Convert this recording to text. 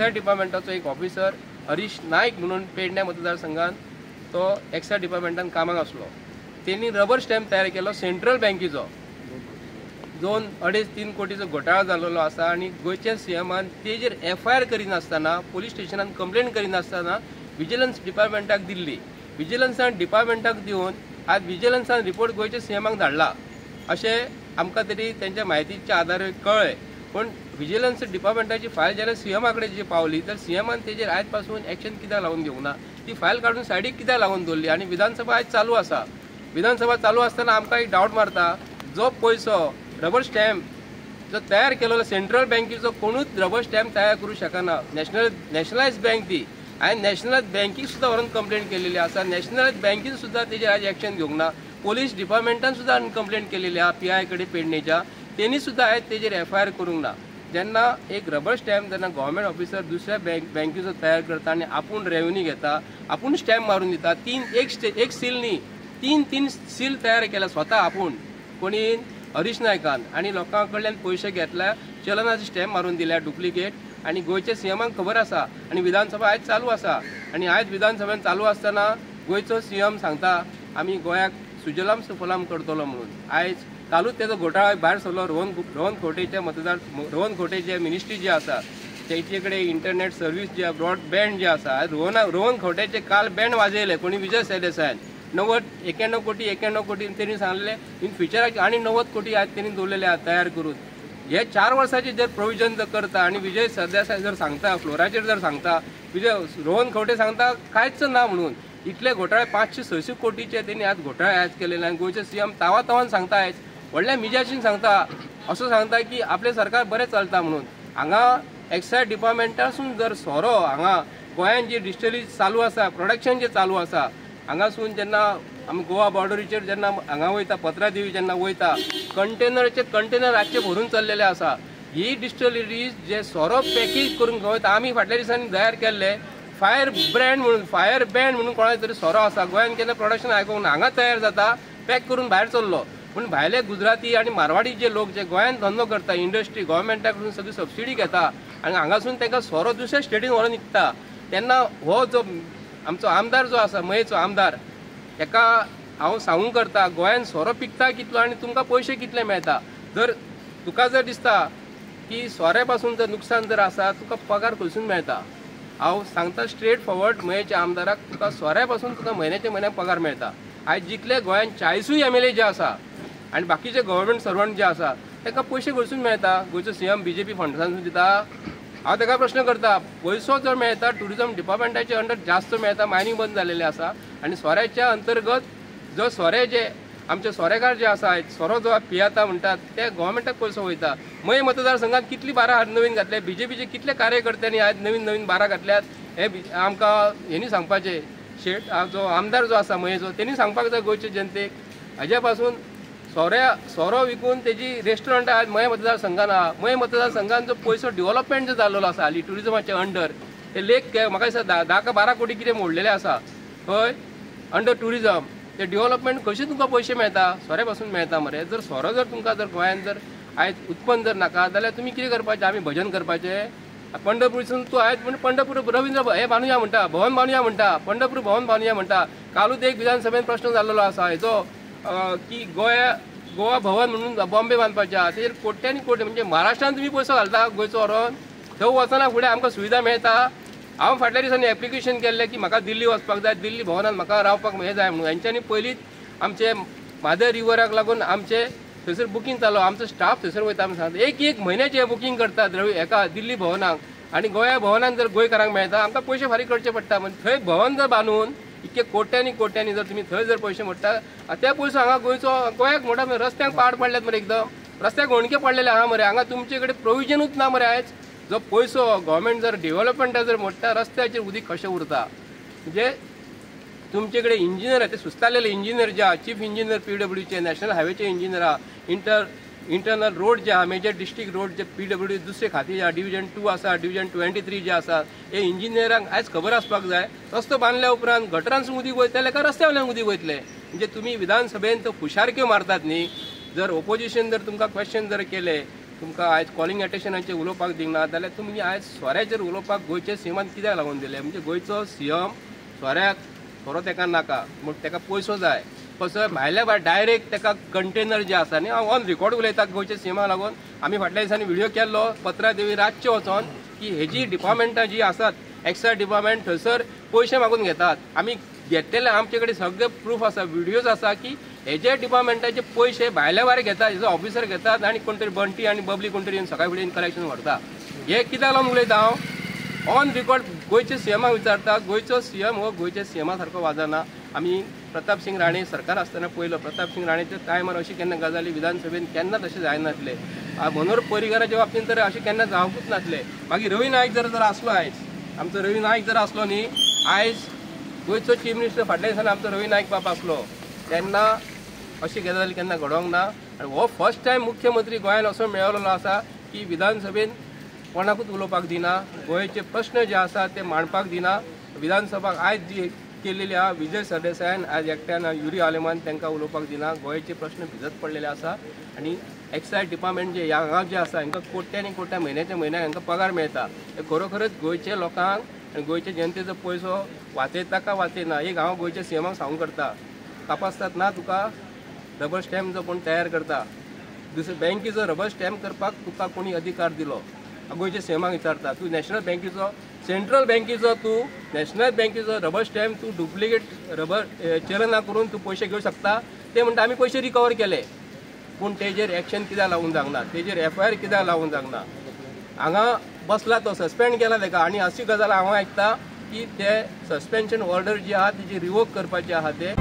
Excise डिपार्टमेंटाचो एक officer Harish नायक म्हणून पेडण्या मतदारसंघात तो एक्सायज डिपार्टमेंटान कामाक आसलो. त्यांनी रबर स्टॅम्प तयार केलो सेंट्रल बँकेचो. 2-2.5-3 कोटीचो घोटाळो जाल्लो आसा आणि गोंयच्या सीएमान तेजेर FIR करिनासतना पोलीस स्टेशनान कंप्लेंट करिनासतना विजिलन्स डिपार्टमेंटाक दिल्ली. विजिलन्सान डिपार्टमेंटाक दिवन आज विजिलन्सान रिपोर्ट गोंयच्या सीएमाक धाडला अशें आमकां तरी त्यांच्या म्हायतीच्या आधारे कळ्ळें. पण विजिलन्स डिपार्टमेंटाची फायल जेन्ना सीएमा कडेन जी पावली तर सीएमान तेजेर आयज पासून एक्शन कित्याक लावून घेवंक ना, ती फायल काडून सायडीक कित्याक लावून दवरली. आनी विधानसभा आयज चालू आसा. विधानसभा चालू आसतना आमकां एक डावट मारता, जो पयसो रबर स्टॅम्प जो तयार केलेलो सेंट्रल बँकेचो कोणूच रबर स्टॅम्प तयार करूं शकना. नॅशनलायज बँक ती हांवें नॅशनल बँकेक सुद्दां व्हरून कंप्लेंट केलेली आसा. नॅशनल बँकेन सुद्दां तेजेर आज एक्शन घेवंक ना. पोलीस डिपार्टमेंटान सुद्दां कंप्लेंट केलेली आहा PI कडेन पेडणेच्या, तेणी सुद्दां आयज तेजेर FIR करूंक ना. जेन्ना एक रबर स्टॅम्प जेन्ना गव्हर्मेंट ऑफिसर दुसऱ्या बँकेचो तयार करता आनी आपूण रेव्हन्यू घेता, आपूण स्टॅम्प मारून दिता, एक सील न्ही तीन सील तयार केला स्वता आपूण कोणी हरीश नायकान, आणि लोकां कडल्यान पयशे घेतल्या, चलनाचे स्टॅम्प मारून दिल्या डुप्लिकेट. आणि गोंयच्या सीएमाक खबर आसा आणि विधानसभा आयज चालू आसा. आणि आयज विधानसभेन चालू आसतना गोंयचो सीएम सांगता आमी गोंयाक सुजलाम सुफलाम करतलो म्हणून. आयज कालूच तेजो घोटाळो भायर सरलो. रोहन खोटे जे मिनिस्ट्री जी आसा तेचे कडेन इंटरनेट सर्वीस जे ब्रॉडबँड जे आसा, रोहन खोटेचे काल बँड वाजयले कोणी विजय सरदेसायान. 91 कोटी त्यांनी सांगलेले इन फ्युचराक आणि 90 कोटी आज त्यांनी दवरलेले तयार करून. हे 4 वर्साचे जर प्रोविजन जर करता आणि विजय सरदेसाय जर सांगता फ्लोराचेर जर सांगता, रोहन खंवटे सांगता कांयच ना म्हणून. इतले घोटाळे 560 कोटीचे त्यांनी आज घोटाळे आज केलेले. आणि गोंयचे सीएम तावान सांगता आयज व्हडल्या मिजाचीन सांगता, असो सांगता की आपले सरकार बरें चलता म्हणून. हांगा एक्सायज डिपार्टमेंटासून जर सोरो हांगा गोंयान जी डिस्टिलरी चालू आसा, प्रोडक्शन जे चालू आसा, हांगासून जेन्ना आमी गोवा बॉर्डरीचेर जेन्ना हांगा वयता पत्रादेवी जेन्ना वयता, कंटेनर रातचे भरून चल्लेले आसा. ही डिस्टिलरीज जे सोरो पॅकेज करून वयता, आमी फाटल्या दिसांनी तयार केल्ले फायर बँड म्हणून कोणाचे तरी सोरो आसा. गोंयान केन्ना प्रोडक्शन आयकूंक ना. हांगा तयार जाता, पॅक करून भायर चल्लो. पूण भायले गुजराती आणि मारवाडी जे लोक जे गोंयान धंदो करता, इंडस्ट्री गोव्हर्मेंटा कडून सगळी सबसिडी घेता आणि हांगासून तांकां सोरो दुसऱ्या स्टेटीन व्हरून विकता. तेन्ना हो जो आमचो आमदार जो आसा, मयेचो आमदार, हेका हांव सांगूंक करता गोंयान सोरो पिकता कितलो आणि तुमकां पयशे कितले मेळटा. जर तुका जर दिसता की सोऱ्या पासून जर नुकसान जर आसा, तुका पगार खंयसून मेळटा. हांव सांगता स्ट्रेट फॉरवर्ड मयेच्या आमदाराक, तुका सोऱ्या पासून तुका म्हयन्याक पगार मेळटा. आयज जितले गोंयान 40 MLA जे आसा आणि बाकीचे गव्हर्मेंट सर्वंट जे आसा ताका पयशे खंयसून मेळटा. गोंयचो सीएम BJP फंड्सांसून दिता. हांव ताका प्रश्न करता, पयसो जर मेळटा टुरिझम डिपार्टमेंटाचे अंडर जास्त मेळटा, मायनिंग बंद जाल्लेले आसा. आणि सोऱ्याच्या अंतर्गत जो सोरे जे आमचे सोरेकार जे आसा, सोरो जो पियाता म्हणटात ते गव्हर्मेंटाक पयसो वयता. मय मतदारसंघात कितली बारा नवीन घातले, BJPचे कितले कार्यकर्त्यांनी आज नवीन बारा घातल्यात हे आमकां हेणी सांगपाचे. जो आमदार जो आसा मयेचो तेणी सांगपाक जाय गोंयचे जनतेक. हाज्या पासून सोरो विकून तेजी रेस्टॉरंट आज मय मतदारसंघान आहा. मय मतदारसंघान जो पयसो डेव्हलपमेंट जो जाल्लो आसा हाली टुरिझमाच्या अंडर, ते लेक म्हाका दिसता 10 का 12 कोटी कितें मोडलेले आसा खंय अंडर टुरिझम. ते डेव्हलपमेंट कशें तुमकां पयशे मेळटा, सोऱ्या पासून मेळटा मरे. जर सोरो जर तुमकां जर गोंयान जर आयज उत्पन्न जर नाका जाल्यार तुमी कितें करपाचें, आमी भजन करपाचें. पंढरपूरसून तूं आयज म्हणजे पंढरपूर रवींद्र हे बांदुया म्हणटा, भवन बांदुया म्हणटा, पंढरपूर भवन बांदुया म्हणटा. कालूच एक विधानसभेन प्रश्न जाल्लो आसा हेचो की गोवा भवन म्हणून बॉम्बे बांदपाचें आहा. तेजेर कोट्यांनी कोटी म्हणजे महाराष्ट्रान तुमी पयसो घालता गोंयचो व्हरोन. थंय वचना फुडें आमकां सुविधा मेळटा. हांव फाटल्या दिसांनी एप्लिकेशन केल्लें की म्हाका दिल्ली वचपाक जाय, दिल्ली भवनान म्हाका रावपाक हे जाय म्हणून. हेंच्यांनी पयलींच आमचे म्हादय रिवराक लागून आमचे थंयसर बुकींग चालू, आमचो स्टाफ थंयसर वयता आमी सांगता. एक म्हयन्याचें बुकींग करतात हेका दिल्ली भवनाक. आनी गोंया भवनान जर गोंयकारांक मेळटा, आमकां पयशे फारीक करचे पडटा. म्हणजे थंय भवन जर बांदून इतके कोट्यांनी जर तुमी थंय जर पयशे मोडटा, त्या पयसो हांगा गोंयाक मोडा मरे. रस्त्यांक पाड पडल्यात मरे, एकदम रस्त्याक होणके पडलेले आहा मरे. हांगा तुमचे कडेन प्रोविजनूच ना मरे. आयज जो पयसो गव्हर्मेंट जर डेव्हलपमेंटा जर मोडटा, रस्त्याचेर उदीक कशें उरता. म्हणजे तुमचे कडेन इंजिनियर ते सुस्तालेले इंजिनियर जे आहा, चीफ इंजिनियर PWचे, नॅशनल हायवेचे इंजिनियर आहा, इंटरनल रोड जे आहा, मेजर डिस्ट्रिक्ट रोड जे PWD दुसरे खाती जे डिव्हिजन 2 आसा, डिव्हिजन 23 जे आसा, हे इंजिनियरांक आयज खबर आसपाक जाय. रस्तो बांदल्या उपरांत गटरांसून उदीक वयतले काय रस्त्यावयल्यान उदीक वयतले. म्हणजे तुमी विधानसभेन तो खुशारक्यो मारतात न्ही. जर ओपोजिशन जर तुमकां क्वेश्चन जर केले तुमकां आयज कॉलिंग अटेन्शनाचेर उलोवपाक दिना जाल्यार तुमी आयज सोऱ्याचेर उलोवपाक गोंयच्या सीएमान कित्याक लागून दिले? म्हणजे गोंयचो सीएम सोऱ्याक सोरो तेका नाका, म्हूण तेका पयसो जाय. कसो भायल्या भायर डायरेक्ट तेका कंटेनर जे आसा न्ही, हांव ऑन रिकॉर्ड उलयता गोंयच्या सीएमाक लागून. आमी फाटल्या दिसांनी व्हिडिओ केल्लो पत्रा देवी रातचे वचोन की हेजी डिपार्टमेंटां जी आसात एक्सायज डिपार्टमेंट थंयसर पयशे मागून घेतात. आमी घेतलेले आमचे कडेन सगळे प्रूफ आसा, व्हिडिओज आसा की हेजे डिपार्टमेंटाचे पयशे भायल्या भायर घेतात, हेजो ऑफिसर घेतात आनी कोण तरी बंटी आनी बबली कोण तरी येवन सकाळी फुडें कलेक्शन व्हरता. हे कित्याक लागून उलयता हांव? ऑन रिकॉर्ड गोंयच्या सीएमाक विचारता. गोंयचो सीएम हो गोंयच्या सीएमा सारको वाजना. आमी प्रताप सिंग राणे सरकार आसतना पयलो, प्रताप सिंग राणेच्या टायमार अशी केन्ना गजाली विधानसभेन केन्ना तशें जायनासले. मनोहर पर्रीकाराच्या बाबतींत तर अशें केन्ना जावंकूच नासले. मागीर रवी नायक जर आसलो आयज, आमचो रवी नायक जर आसलो न्ही, आयज गोंयचो चीफ मिनिस्टर फाटल्या दिसांनी आमचो रवी नायक बाब आसलो तेन्ना अशी गजाल केन्ना घडोवंक ना. आनी हो फर्स्ट टायम मुख्यमंत्री गोंयांत असो मेळिल्लो आसा की विधानसभेन कोणाकूच उलोवपाक दिना, गोंयचे प्रश्न जे आसा ते मांडपाक दिना. विधानसभाक आयज जी केलेली आहा विजय सरदेसायान आज एकट्यान युरी आलेमान तांकां उलोवपाक दिना. गोंयचे प्रश्न भिजत पडलेले आसा आनी एक्सायज डिपार्टमेंट जे हांगा जे आसा हांकां कोट्यांनी कोट्या म्हयन्याच्या म्हयन्याक हांकां पगार मेळटा. हे खरोखरच गोंयच्या लोकांक आनी गोंयच्या जनतेचो पयसो वाचयता काय वाचयना एक हांव गोंयच्या सीएमाक सांगूं करता. तपासतात ना तुका रबर स्टॅम्प जो कोण तयार करता, दुसरे बँकेचो रबर स्टॅम्प करपाक तुका कोणी अधिकार दिलो? गोंयच्या सीएमाक विचारता. तूं नॅशनल बँकेचो सेंट्रल बँकेचो तूं नॅशनल बँकेचो रबर स्टॅम्प तूं डुप्लिकेट रबर चलना करून तूं पयशे घेवंक शकता? ते म्हणटा आमी पयशे रिकवर केले, पूण तेजेर एक्शन कित्याक लावूंक जावना, तेजेर FIR कित्याक लावूंक जावना? हांगा बसला तो सस्पेंड केला तेका. आनी अशी गजाल हांव आयकता की ते सस्पेन्शन ऑर्डर जी आहा तेजी रिवोक करपाची आहा ते